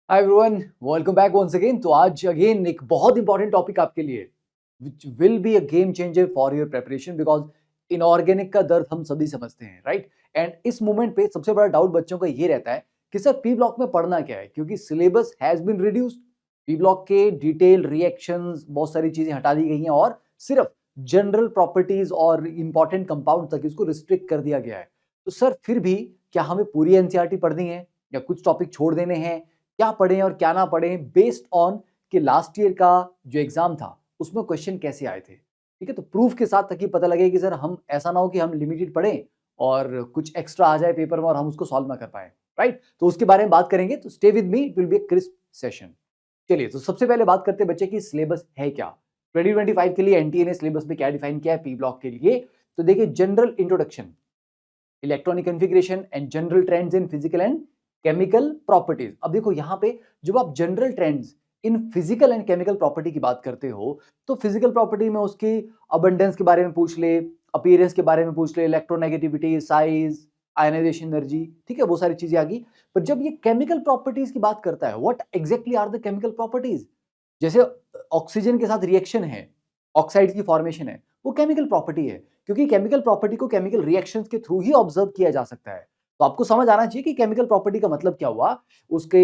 Hi everyone, welcome back once again. तो आज again एक बहुत इंपॉर्टेंट टॉपिक आपके लिए which will be a game changer for your preparation because inorganic का दर्द हम सभी समझते हैं, राइट? एंड इस मोमेंट पे सबसे बड़ा डाउट बच्चों का ये रहता है कि सर पी ब्लॉक में पढ़ना क्या है, क्योंकि syllabus has been reduced. P block के डिटेल रिएक्शंस बहुत सारी चीजें हटा दी गई हैं और सिर्फ जनरल प्रॉपर्टीज और इंपॉर्टेंट कंपाउंड तक इसको रिस्ट्रिक्ट कर दिया गया है। तो सर फिर भी क्या हमें पूरी एनसीईआरटी पढ़नी है या कुछ टॉपिक छोड़ देने हैं? क्या पढ़ें और क्या ना पढ़ें बेस्ड ऑन कि लास्ट ईयर का जो एग्जाम था उसमें क्वेश्चन कैसे आए थे। ठीक है, तो प्रूफ के साथ ताकि पता लगे कि सर हम ऐसा ना हो कि हम लिमिटेड पढ़ें और कुछ एक्स्ट्रा आ जाए पेपर में और हम उसको सॉल्व ना कर पाए, राइट? तो उसके बारे में बात करेंगे, तो stay with me, it will be a crisp session. चलिए, तो सबसे पहले बात करते हैं बच्चे की सिलेबस है क्या। 2025 के लिए एनटीए ने सिलेबस में क्या डिफाइन किया है पी ब्लॉक के लिए। तो देखिए, general introduction, electronic configuration and general trends in physical and chemical properties. अब देखो यहाँ पे जब आप general trends in physical and chemical property की बात करते हो तो फिजिकल प्रॉपर्टी में उसकी अबंडेंस के बारे में पूछ ले, अपीयरेंस के बारे में पूछ ले, इलेक्ट्रोनेगेटिविटी, साइज, आयनाइजेशन एनर्जी, ठीक है, वो सारी चीजें आ गई। पर जब ये केमिकल प्रॉपर्टीज की बात करता है, what exactly are the chemical properties? जैसे ऑक्सीजन के साथ रिएक्शन है, ऑक्साइड की फॉर्मेशन है, वो केमिकल प्रॉपर्टी है, क्योंकि केमिकल प्रॉपर्टी को केमिकल रिएक्शंस के थ्रू ही ऑब्जर्व किया जा सकता है। तो आपको समझ आना चाहिए कि केमिकल प्रॉपर्टी का मतलब क्या हुआ। उसके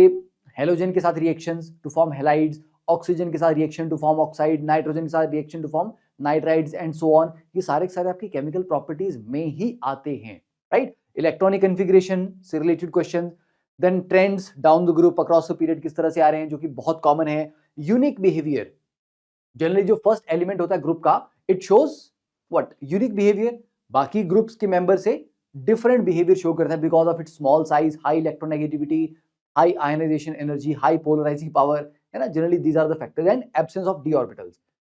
हेलोजन के साथ reactions to form halides, oxygen के साथ reaction to form oxide, nitrogen के साथ reaction to form nitrides and so on. ये सारे के सारे आपकी केमिकल प्रॉपर्टीज में ही आते हैं, राइट? इलेक्ट्रॉनिक कॉन्फ़िगरेशन से related question, then trends down the group across the period किस तरह से आ रहे हैं, जो कि बहुत कॉमन है। यूनिक बिहेवियर, जनरली जो फर्स्ट एलिमेंट होता है ग्रुप का, it shows what unique behaviour, बाकी ग्रुप्स के मेंबर से डिफरेंट बिहेवियर शो करता है because of its small size, high electronegativity, high ionization energy, high polarizing power, है ना? Generally these are the factors and absence of d orbitals.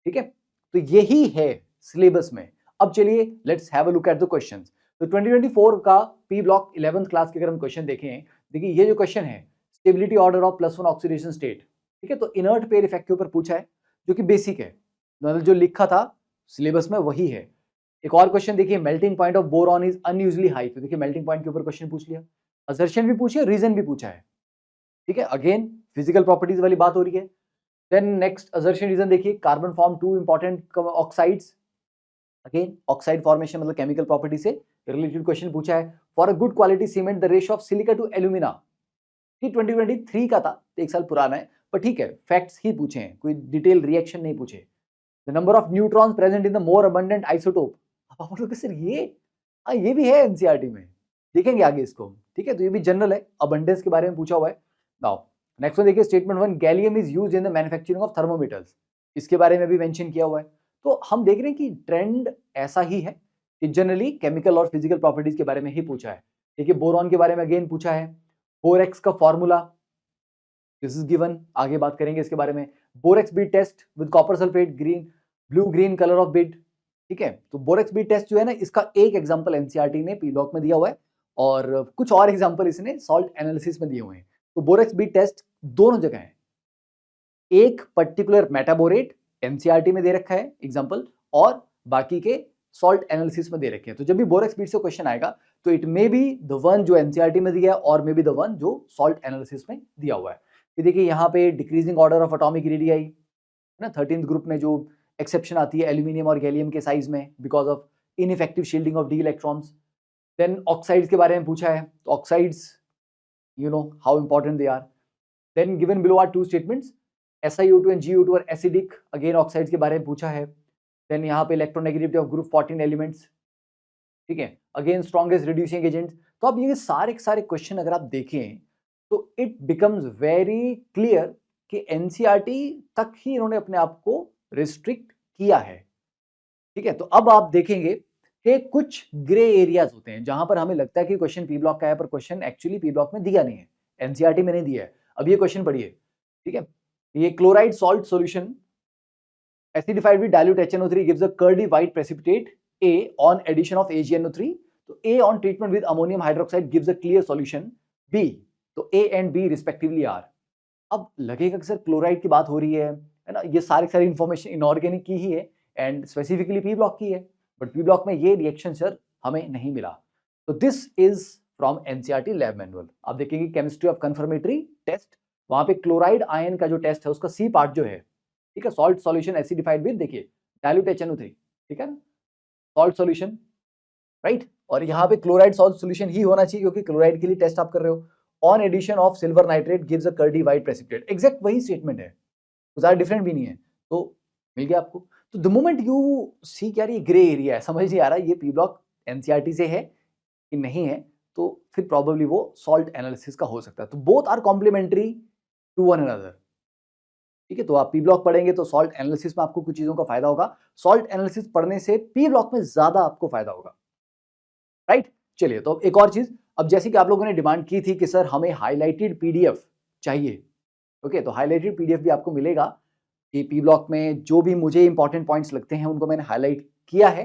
ठीक है, तो यही है सिलेबस में। अब चलिए let's have a look at the questions. तो 2024 का पी ब्लॉक 11th क्लास के अगर हम क्वेश्चन देखें, देखिए ये जो क्वेश्चन है, stability order of +1 oxidation state, ठीक है, तो इनर्ट पेयर इफेक्ट के ऊपर पूछा है, जो कि बेसिक है, मतलब जो लिखा था सिलेबस में वही है। एक और क्वेश्चन देखिए, melting point of boron is unusually high, तो देखिए मेल्टिंग पॉइंट के ऊपर क्वेश्चन पूछ लिया, असर्शन भी पूछी है, रीजन भी पूछा है। ठीक है, अगेन फिजिकल प्रॉपर्टीज वाली बात हो रही है। देन नेक्स्ट असर्शन रीजन देखिए, carbon form 2 important oxides, again oxide formation मतलब केमिकल प्रॉपर्टी से रिलेटेड क्वेश्चन पूछा है। For a good quality cement the ratio of silica to alumina, ये 2023 का था, तो एक साल पुराना है, पर ठीक है, फैक्ट्स ही पूछे हैं, कोई डिटेल रिएक्शन नहीं पूछे। The number of neutrons present in the more abundant isotope, अब आप लोग सर ये, हाँ ये भी है एनसीईआरटी में, देखेंगे आगे इसको। ठीक है, तो ये भी जनरल है, अबंडेंस के बारे में पूछा हुआ है। नाउ नेक्स्ट वन देखिए, statement 1, gallium is used in the manufacturing of thermometers, इसके बारे में भी मेंशन किया हुआ है। तो हम देख रहे हैं कि ट्रेंड ऐसा ही है कि जनरली केमिकल और फिजिकल प्रॉपर्टीज के बारे में ही पूछा है। देखिए बोरॉन के बारे में अगेन पूछा है, बोरेक्स का फॉर्मूला, दिस इज गिवन, आगे बात करेंगे इसके बारे में। Borax bead test with copper sulphate, green blue green colour of bead, ठीक है, तो बोरेक्स बीट टेस्ट जो है ना, इसका एक एग्जांपल एनसीईआरटी ने पी ब्लॉक में दिया हुआ है और कुछ और एग्जांपल इसने सॉल्ट एनालिसिस में दिए हुए हैं। तो बोरेक्स बीट टेस्ट दोनों जगह है, एक पर्टिकुलर मेटाबोरेट एनसीईआरटी में दे रखा है एग्जांपल, और बाकी के सॉल्ट एनालिसिस में दे रखे हैं। तो जब भी बोरेक्स बीट से क्वेश्चन आएगा तो it may be the one जो एनसीईआरटी में दिया है और मे बी द वन जो सॉल्ट एनालिसिस में दिया हुआ है। ये देखिए यहाँ पे decreasing order of atomic radii है ना, 13th ग्रुप में जो एक्सेप्शन आती है एल्यूमिनियम और गैलियम के साइज में because of ineffective shielding of d electrons. Then oxides के बारे में पूछा है, तो oxides you know how important they are. Then given below are two statements, SiO2 and GO2 और एसिडिक, अगेन ऑक्साइड्स के बारे में पूछा है। देन यहाँ पे इलेक्ट्रोनेगेटिविटी ऑफ ग्रुप 14 एलिमेंट्स, ठीक है, अगेन स्ट्रॉन्गेस्ट रिड्यूसिंग एजेंट्स। तो अब ये सारे के सारे क्वेश्चन अगर आप देखें तो इट बिकम्स वेरी क्लियर कि एनसीईआरटी तक ही इन्होंने अपने आप को रिस्ट्रिक्ट किया है। ठीक है, तो अब आप देखेंगे कि कुछ ग्रे एरियाज होते हैं जहां पर हमें लगता है कि क्वेश्चन पी ब्लॉक का है, पर क्वेश्चन एक्चुअली पी ब्लॉक में दिया नहीं है, एनसीईआरटी में नहीं दिया है। अब ये क्वेश्चन पढ़िए, ठीक है, ये chloride salt solution acidified with dilute HNO3 gives a curdy white precipitate A on addition of AgNO3. तो A on treatment with ammonium hydroxide gives a clear solution B. तो A and B respectively are. अब लगेगा कि sir chloride की बात हो रही है ना, ये सारी इंफॉर्मेशन इनऑर्गेनिक की ही है एंड स्पेसिफिकली पी ब्लॉक की है, बट पी ब्लॉक में ये रिएक्शन सर हमें नहीं मिला। तो this is from NCERT lab manual. आप देखेंगे केमिस्ट्री ऑफ कंफर्मेटरी टेस्ट वहां पे क्लोराइड आयन का जो टेस्ट है उसका सी पार्ट जो है, ठीक है, सॉल्ट सॉल्यूशन एसिडिफाइड विद, देखिए डाइल्यूट HNO3, ठीक है ना, सॉल्ट सॉल्यूशन, राइट, और यहाँ पे क्लोराइड सॉल्ट सॉल्यूशन ही होना चाहिए क्योंकि क्लोराइड के लिए टेस्ट आप कर रहे हो। On addition of silver nitrate gives a curdy white precipitate, exact वही स्टेटमेंट है, ज्यादा डिफरेंट भी नहीं है, तो मिल गया आपको। तो द मोमेंट यू सी क्या ये ग्रे एरिया है, समझ नहीं आ रहा ये पी ब्लॉक एनसीईआरटी से है कि नहीं है, तो फिर प्रॉब्लली वो सॉल्ट एनालिसिस का हो सकता है। तो both are complementary to one another, ठीक है। तो आप पी ब्लॉक पढ़ेंगे तो सॉल्ट एनालिसिस में आपको कुछ चीजों का फायदा होगा, सॉल्ट एनालिसिस पढ़ने से पी ब्लॉक में ज्यादा आपको फायदा होगा, राइट। चलिए, तो एक और चीज, अब जैसे कि आप लोगों ने डिमांड की थी कि सर हमें हाईलाइटेड पीडीएफ चाहिए, ओके, तो हाईलाइटेड पीडीएफ भी आपको मिलेगा कि पी ब्लॉक में जो भी मुझे इंपॉर्टेंट पॉइंट्स लगते हैं उनको मैंने हाईलाइट किया है,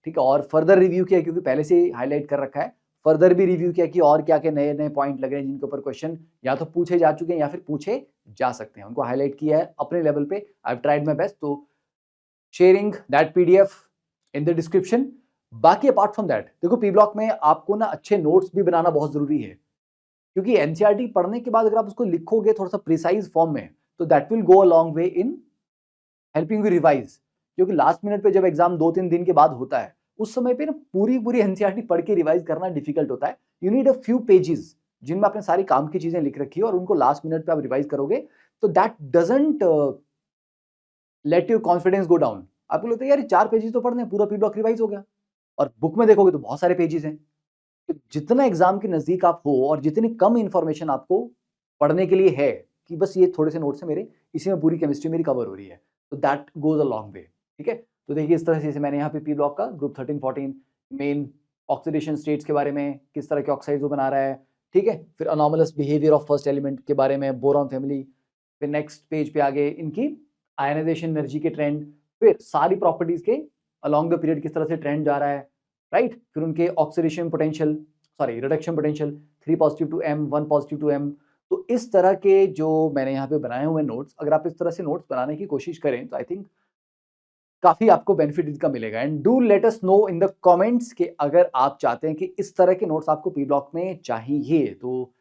ठीक है, और फर्दर रिव्यू किया क्योंकि पहले से हाईलाइट कर रखा है, फर्दर भी रिव्यू किया कि और क्या क्या नए नए पॉइंट लग रहे हैं जिनके ऊपर क्वेश्चन या तो पूछे जा चुके हैं या फिर पूछे जा सकते हैं, उनको हाईलाइट किया है अपने लेवल पे। I have tried my best, तो sharing that PDF in the description. बाकी अपार्ट फ्रॉम दैट, देखो पी ब्लॉक में आपको ना अच्छे नोट्स भी बनाना बहुत जरूरी है, क्योंकि एनसीईआरटी पढ़ने के बाद अगर आप उसको लिखोगे थोड़ा सा प्रिसाइज फॉर्म में, तो that will go a long way in helping you revise. क्योंकि लास्ट मिनट पे जब एग्जाम 2-3 दिन के बाद होता है, उस समय पे ना पूरी पूरी एनसीईआरटी पढ़ के रिवाइज करना डिफिकल्ट होता है। You need a few pages जिनमें आपने सारी काम की चीजें लिख रखी है और उनको लास्ट मिनट पे आप रिवाइज करोगे, तो that doesn't let your confidence go down. आपको लगता है यार 4 पेजेस तो पढ़ने, पूरा पी ब्लॉक रिवाइज हो गया, और बुक में देखोगे तो बहुत सारे पेजेस हैं। तो जितना एग्जाम के नजदीक आप हो और जितनी कम इंफॉर्मेशन आपको पढ़ने के लिए है कि बस ये थोड़े से नोट्स हैं मेरे, इसी में पूरी केमिस्ट्री मेरी कवर हो रही है, तो that goes a long way, ठीक है। तो देखिए इस तरह से मैंने यहाँ पे पी ब्लॉक का ग्रुप 13-14 मेन ऑक्सीडेशन स्टेट्स के बारे में, किस तरह के ऑक्साइड्स वो बना रहा है, ठीक है, फिर anomalous behaviour of first element के बारे में, बोरॉन फैमिली, फिर नेक्स्ट पेज पे आगे इनकी आयनाइजेशन एनर्जी के ट्रेंड, फिर सारी प्रॉपर्टीज के अलॉन्ग द पीरियड किस तरह से ट्रेंड जा रहा है, राइट, फिर उनके oxidation potential, sorry reduction potential, 3 positive to M 1 positive to M। तो इस तरह के जो मैंने यहाँ पे बनाए हुए नोट्स, अगर आप इस तरह से नोट्स बनाने की कोशिश करें तो आई थिंक काफी आपको बेनिफिट इसका मिलेगा। And do let us know in the comments कि अगर आप चाहते हैं कि इस तरह के नोट्स आपको पी ब्लॉक में चाहिए, तो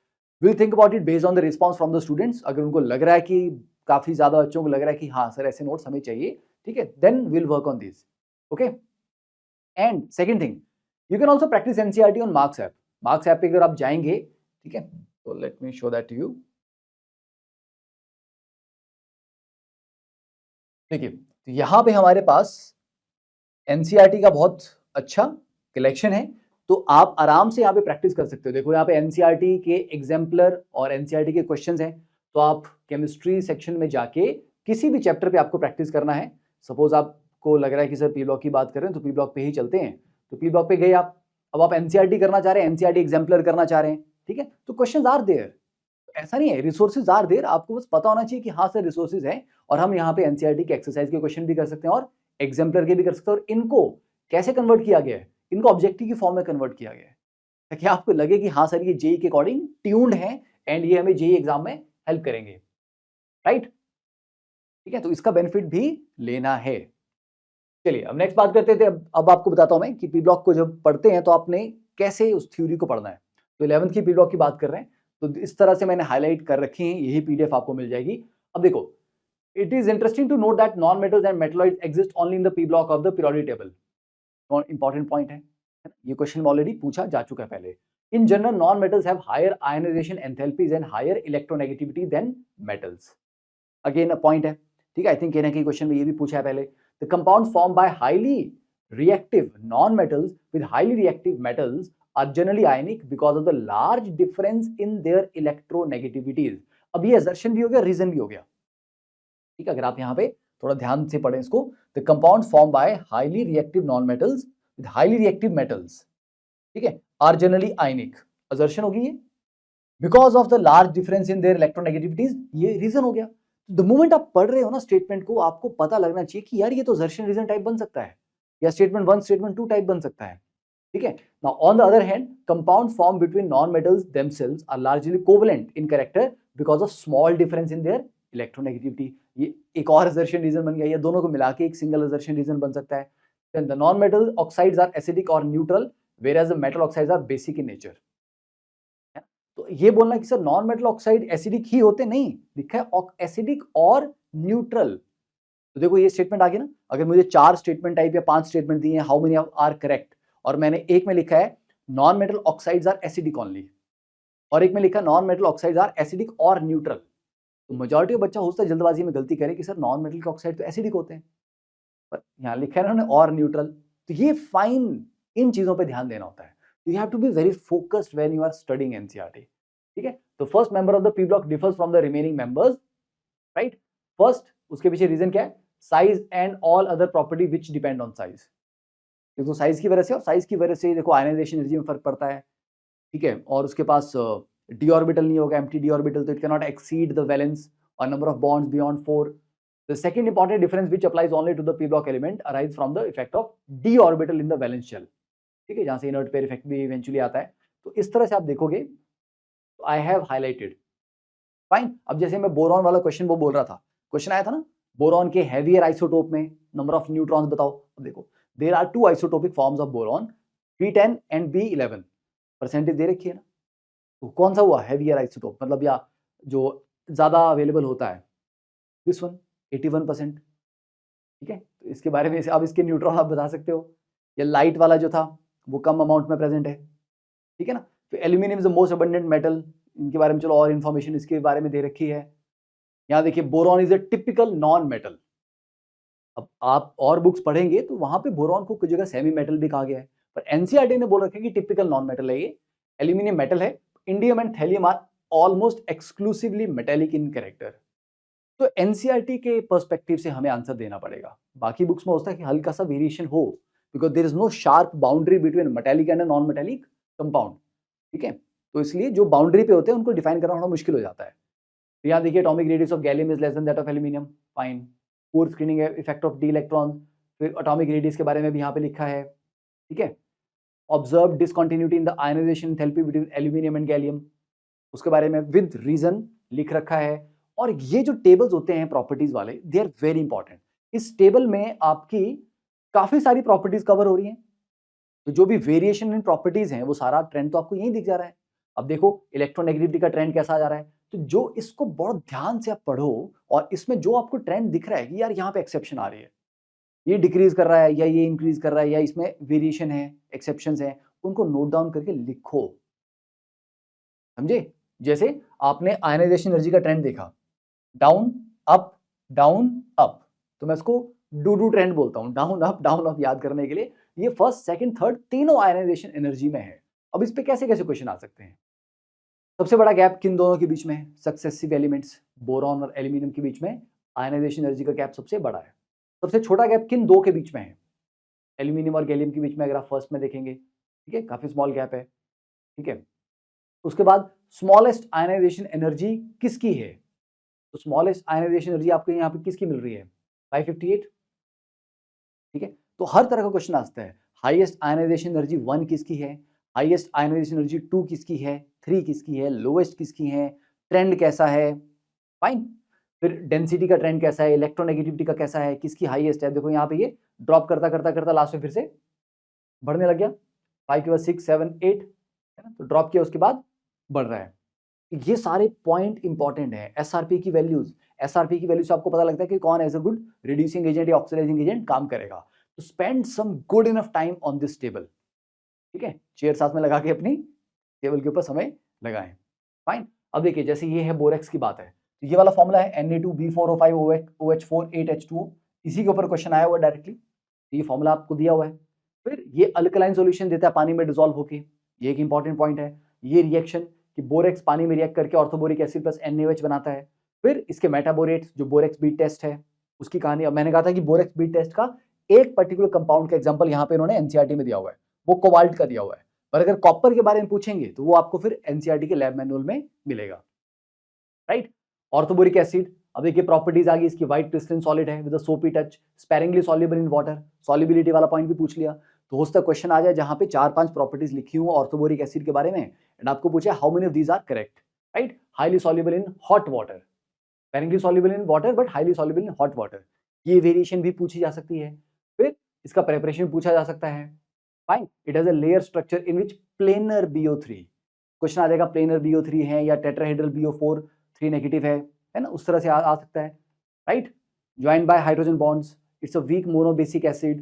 will think about it based on the response from the students. अगर उनको लग रहा है कि काफी ज्यादा बच्चों को लग रहा है कि हाँ सर ऐसे नोट्स हमें चाहिए, ठीक है, then will work on this, okay. And second thing, you can also practise NCERT on Marks app. Marks app पे अगर आप जाएंगे, ठीक है, तो let me show that to you. देखिए, तो यहाँ पे हमारे पास एनसीईआरटी का बहुत अच्छा कलेक्शन है, तो आप आराम से यहाँ पे प्रैक्टिस कर सकते हो। देखो यहाँ पे एनसीईआरटी के एग्जाम्पलर और एनसीईआरटी के क्वेश्चंस हैं, तो आप केमिस्ट्री सेक्शन में जाके किसी भी चैप्टर पे आपको प्रैक्टिस करना है। सपोज आपको लग रहा है कि सर पी ब्लॉक की बात कर रहे हैं तो पी ब्लॉक पे ही चलते हैं, तो पी ब्लॉक पे गए आप, अब आप एनसीईआरटी करना चाह रहे हैं, एनसीईआरटी एग्जाम्पलर करना चाह रहे हैं, ठीक है, तो क्वेश्चन आर देयर, ऐसा नहीं है, रिसोर्सेज आर देयर, आपको बस पता होना चाहिए कि हाँ सर रिसोर्सेज है, और हम यहाँ पे एनसीईआरटी के एक्सरसाइज के क्वेश्चन भी कर सकते हैं और एग्जाम्पलर के भी कर सकते हैं, और इनको कैसे कन्वर्ट किया गया है, इनको ऑब्जेक्टिव की फॉर्म में कन्वर्ट किया गया है, ताकि आपको लगे कि हाँ सर ये जेई के अकॉर्डिंग ट्यून्ड है एंड ये हमें जेई एग्जाम में हेल्प करेंगे, राइट, ठीक है, तो इसका बेनिफिट भी लेना है। चलिए अब नेक्स्ट बात करते थे, अब आपको बताता हूं मैं कि पी ब्लॉक को जब पढ़ते हैं तो आपने कैसे उस थ्योरी को पढ़ना है। तो 11th की पी ब्लॉक की बात कर रहे हैं, तो इस तरह से मैंने हाईलाइट कर रखी है, यही पीडीएफ आपको मिल जाएगी। अब देखो, it is interesting to note that non metals and metalloids exist only in the p block of the periodic table. Important point है, ये क्वेश्चन में ऑलरेडी पूछा जा चुका है पहले। In general non metals have higher ionization enthalpies and higher electronegativity than metals. Again a point है, ठीक है, आई थिंक कहीं ना कहीं क्वेश्चन में ये भी पूछा है पहले। The compound form by highly reactive non-metals with highly reactive metals are generally ionic because of the large difference in their electronegativities। अब ये assertion भी हो गया, reason भी हो गया, ठीक है, अगर आप यहाँ पे थोड़ा ध्यान से पढ़ें इसको, the compound formed by highly reactive non-metals with highly reactive metals, ठीक है, are generally ionic, assertion होगी ये, because of the large difference in there electronegativities, ये रीजन हो गया। द मोमेंट आप पढ़ रहे हो ना स्टेटमेंट को, आपको पता लगना चाहिए कि यार ये तो जर्शन रीजन टाइप बन सकता है, या स्टेटमेंट 1 स्टेटमेंट 2 टाइप बन सकता है, ठीक है। Now on the other hand, compound form between non metals themselves are largely covalent in character because of small difference in their electronegativity. ये एक और असर्शन रीजन बन गया, ये दोनों को मिला के एक सिंगल असर्शन रीजन बन सकता है। Then the non metal oxides are acidic और neutral, whereas the metal oxides are basic in nature। तो ये बोलना कि sir non metal oxide acidic ही होते, नहीं, लिखा है एसिडिक और न्यूट्रल। तो देखो ये स्टेटमेंट आ गया ना, अगर मुझे 4 स्टेटमेंट टाइप या 5 स्टेटमेंट दिए हैं, हाउ मेनी आर करेक्ट, और मैंने एक में लिखा है non metal oxides are acidic only, और एक में लिखा non metal oxides are acidic और न्यूट्रल, तो मेजॉरिटी ऑफ बच्चा हो सकता है जल्दबाजी में गलती करे कि सर नॉन मेटल के ऑक्साइड तो एसिडिक होते हैं, पर यहाँ लिखा है ना और न्यूट्रल। तो ये फाइन, इन चीजों पे ध्यान देना होता है। You have to be very focused when you are studying NCERT, ठीक है। तो first member of the p block differs from the remaining members, right. First, उसके पीछे रीजन क्या है, size and all other property which depend on size. देखो size की वजह से, और साइज की वजह से देखो आयनाइजेशन एनर्जी में फर्क पड़ता है, ठीक है। और उसके पास डी ऑर्बिटल नहीं होगा, एम्प्टी डी ऑर्बिटल, तो it can not exceed the valence और number of bonds beyond 4। The second important difference which applies only to the p block element arise from the effect of d orbital in the valence shell, ठीक है, जहां से inert pair effect भी eventually आता है। तो इस तरह से आप देखोगे, तो आई हैव हाईलाइटेड, फाइन। अब जैसे मैं बोरॉन वाला क्वेश्चन वो बोल रहा था, क्वेश्चन आया था ना, बोरॉन के हेवियर आइसोटोप में नंबर ऑफ न्यूट्रॉन्स बताओ। अब देखो there are 2 isotopic forms of boron, B10 and B11, percentage दे रखी है ना। तो कौन सा हुआ हेवियर आइसोटोप, मतलब या जो ज्यादा अवेलेबल होता है, दिस वन 81%, ठीक है। तो इसके बारे में अब इसके न्यूट्रॉन आप बता सकते हो, या लाइट वाला जो था वो कम अमाउंट में प्रेजेंट है, ठीक है ना। तो aluminium is the most abundant metal, इनके बारे में चलो और इन्फॉर्मेशन इसके बारे में दे रखी है। यहाँ देखिए boron is a typical non metal. अब आप और बुक्स पढ़ेंगे तो वहां पे बोरॉन को कुछ जगह सेमी मेटल भी कहा गया है, पर एनसीईआरटी ने बोल रखा है कि टिपिकल नॉन मेटल है ये, एल्यूमिनियम मेटल है। Indium and thallium are almost exclusively metallic in character. तो एनसीईआरटी के पर्सपेक्टिव से हमें आंसर देना पड़ेगा। बाकी बुक्स में होता है कि हल्का सा वेरिएशन हो, because there is no sharp boundary between metallic and non metallic compound, ठीक है। तो इसलिए जो बाउंड्री पे होते हैं उनको डिफाइन करना थोड़ा मुश्किल हो जाता है। तो यहाँ देखिए atomic radius of gallium is less than that of aluminium, fine. Poor screening effect of D electron, फिर एटॉमिक रेडियस के बारे में भी यहाँ पे लिखा है, ठीक है। Observe discontinuity in the ionization enthalpy between aluminium and gallium, उसके बारे में विद रीजन लिख रखा है। और ये जो टेबल्स होते हैं प्रॉपर्टीज वाले, दे आर वेरी इंपॉर्टेंट। इस टेबल में आपकी काफी सारी प्रॉपर्टीज कवर हो रही हैं, तो जो भी वेरिएशन इन प्रॉपर्टीज हैं वो सारा ट्रेंड तो आपको यही दिख जा रहा है। अब देखो इलेक्ट्रोनेगेटिविटी का ट्रेंड कैसा आ जा रहा है, तो जो इसको बहुत ध्यान से आप पढ़ो, और इसमें जो आपको ट्रेंड दिख रहा है कि यार यहाँ पे एक्सेप्शन आ रही है, ये डिक्रीज कर रहा है या ये इंक्रीज कर रहा है या इसमें वेरिएशन है, एक्सेप्शंस हैं, उनको नोट डाउन करके लिखो, समझे। जैसे आपने आयनाइजेशन एनर्जी का ट्रेंड देखा, डाउन अप डाउन अप, तो मैं इसको डू ट्रेंड बोलता हूं, डाउन अप याद करने के लिए। ये फर्स्ट सेकंड थर्ड तीनों आयनाइजेशन एनर्जी में है। अब इस पे कैसे कैसे क्वेश्चन आ सकते हैं। सबसे बड़ा गैप किन दोनों के बीच में है, सक्सेसिव एलिमेंट्स बोरॉन और एल्यूमिनियम के बीच में आयनाइजेशन एनर्जी का गैप सबसे बड़ा है। सबसे छोटा गैप किन दो के बीच में है, एल्यूमिनियम और गैलियम के बीच में, अगर आप फर्स्ट में देखेंगे, ठीक है, काफी स्मॉल गैप है, ठीक है। उसके बाद स्मॉलेस्ट आयनाइजेशन एनर्जी किसकी है, तो स्मॉलेस्ट आयनाइजेशन एनर्जी आपको यहाँ पे किसकी मिल रही है, 558, ठीक है। तो हर तरह का क्वेश्चन आ सकता है। हाईएस्ट आयनाइजेशन एनर्जी 1 किसकी है, हाईएस्ट आयनाइजेशन एनर्जी 2 किसकी है, 3 किसकी है, लोएस्ट किसकी है, ट्रेंड कैसा है, फाइन। फिर डेंसिटी का ट्रेंड कैसा है, इलेक्ट्रोनेगेटिविटी का कैसा है, किसकी हाईएस्ट है। देखो यहाँ पे ये ड्रॉप करता करता करता लास्ट में फिर से बढ़ने लग गया, 5 के बाद 6 7 8, है ना, तो ड्रॉप किया उसके बाद बढ़ रहा है। ये सारे पॉइंट इंपॉर्टेंट है। एसआरपी की वैल्यूज, एसआरपी की वैल्यू से आपको पता लगता है कि कौन as a good reducing agent या ऑक्सीडाइजिंग एजेंट काम करेगा। तो spend some good enough time on this table, ठीक है, चेयर साथ में लगा के अपनी टेबल के ऊपर समय लगाएं, फाइन। अब देखिए जैसे ये है बोरेक्स की बात है, तो ये वाला फॉर्मूला है Na2B4O5 OH4 8H2O, इसी के ऊपर क्वेश्चन आया हुआ डायरेक्टली, ये फॉर्मूला आपको दिया हुआ है। फिर ये अल्कलाइन सॉल्यूशन देता है पानी में डिसॉल्व होके, ये एक इंपॉर्टेंट पॉइंट है। ये रिएक्शन कि बोरेक्स पानी में रिएक्ट करके ऑर्थोबोरिक एसिड प्लस NaOH बनाता है। फिर इसके मेटाबोरेट्स जो बोरेक्स बीट टेस्ट है उसकी कहानी। अब मैंने कहा था कि बोरेक्स बीट टेस्ट का एक पर्टिकुलर कंपाउंड का एग्जांपल यहाँ पे इन्होंने एनसीईआरटी में दिया हुआ है, वो कोबाल्ट का दिया हुआ है। पर अगर कॉपर के बारे में पूछेंगे तो वो आपको फिर एनसीईआरटी के लैब मैनुअल में मिलेगा, राइट। ऑर्थोबोरिक एसिड, अब देखिए प्रॉपर्टीज आ गई इसकी, व्हाइट क्रिस्टलाइन सॉलिड है विद अ सोपी touch, sparingly soluble in water, solubility वाला पॉइंट भी पूछ लिया। तो हो सकता है क्वेश्चन आ जाए जहां पे 4-5 प्रॉपर्टीज लिखी हुई ऑर्थोबोरिक एसिड के बारे में, एंड आपको पूछे how many of these are correct, right. Highly soluble in hot water, sparingly soluble in water but highly soluble in hot water, ये वेरिएशन भी पूछी जा सकती है। फिर इसका प्रेपरेशन पूछा जा सकता है, fine. It has a layer structure in which planar BO3, question आ जाएगा प्लेनर BO3 है या टेट्राहेड्रल BO4 3 नेगेटिव है ना, उस तरह से आ सकता है, right. Joined by hydrogen bonds, it's a weak monobasic acid,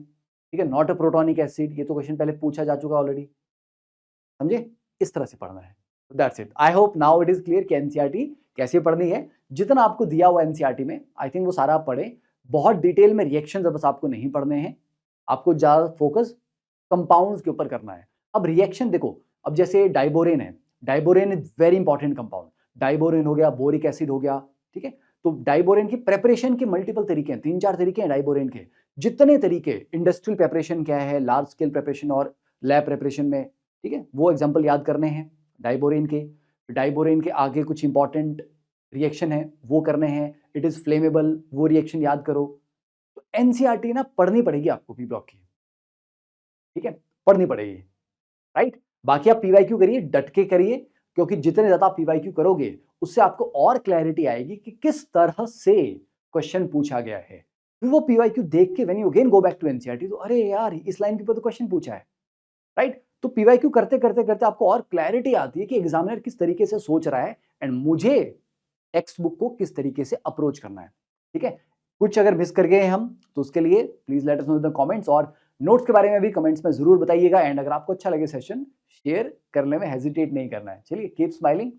ठीक है, नॉट अ प्रोटोनिक एसिड, ये तो क्वेश्चन पहले पूछा जा चुका ऑलरेडी, समझे, इस तरह से पढ़ना है। That's it, I hope now it is clear कि एनसीईआरटी कैसे पढ़नी है। जितना आपको दिया हुआ एनसीईआरटी में आई थिंक वो सारा आप पढ़े, बहुत डिटेल में रिएक्शन बस आपको नहीं पढ़ने हैं, आपको ज्यादा फोकस कंपाउंड्स के ऊपर करना है। अब रिएक्शन देखो, अब जैसे डाइबोरेन है, diborane is very important compound, diborane हो गया, बोरिक एसिड हो गया, ठीक है। तो डाइबोरेन की प्रेपरेशन के मल्टीपल तरीके हैं, 3-4 तरीके हैं डाइबोरेन के, जितने तरीके, इंडस्ट्रियल प्रेपरेशन क्या है, लार्ज स्केल प्रेपरेशन और लैब प्रेपरेशन में, ठीक है, वो एग्जाम्पल याद करने हैं डाइबोरेन के। डाइबोरेन के आगे कुछ इंपॉर्टेंट रिएक्शन है वो करने हैं, इट इज फ्लेमेबल, वो रिएक्शन याद करो। तो एनसीईआरटी ना पढ़नी पड़ेगी आपको पी ब्लॉक की, ठीक है, पढ़नी पड़ेगी, राइट। बाकी आप पीवाईक्यू करिए, डट के करिए, क्योंकि जितने ज्यादा आप पीवाईक्यू करोगे उससे आपको और क्लैरिटी आएगी कि किस तरह से क्वेश्चन पूछा गया है। फिर वो पीवाईक्यू देख के when you again go back to NCERT, तो अरे यार इस लाइन के ऊपर तो क्वेश्चन पूछा है, राइट। तो पीवाईक्यू करते करते करते आपको और क्लैरिटी आती है कि एग्जामिनर किस तरीके से सोच रहा है एंड मुझे टेक्स्ट बुक को किस तरीके से अप्रोच करना है, ठीक है। कुछ अगर मिस कर गए हम तो उसके लिए please let us know in the comments, और नोट्स के बारे में भी कमेंट्स में जरूर बताइएगा। एंड अगर आपको अच्छा लगे सेशन, शेयर करने में हेजिटेट नहीं करना है। चलिए, कीप स्माइलिंग।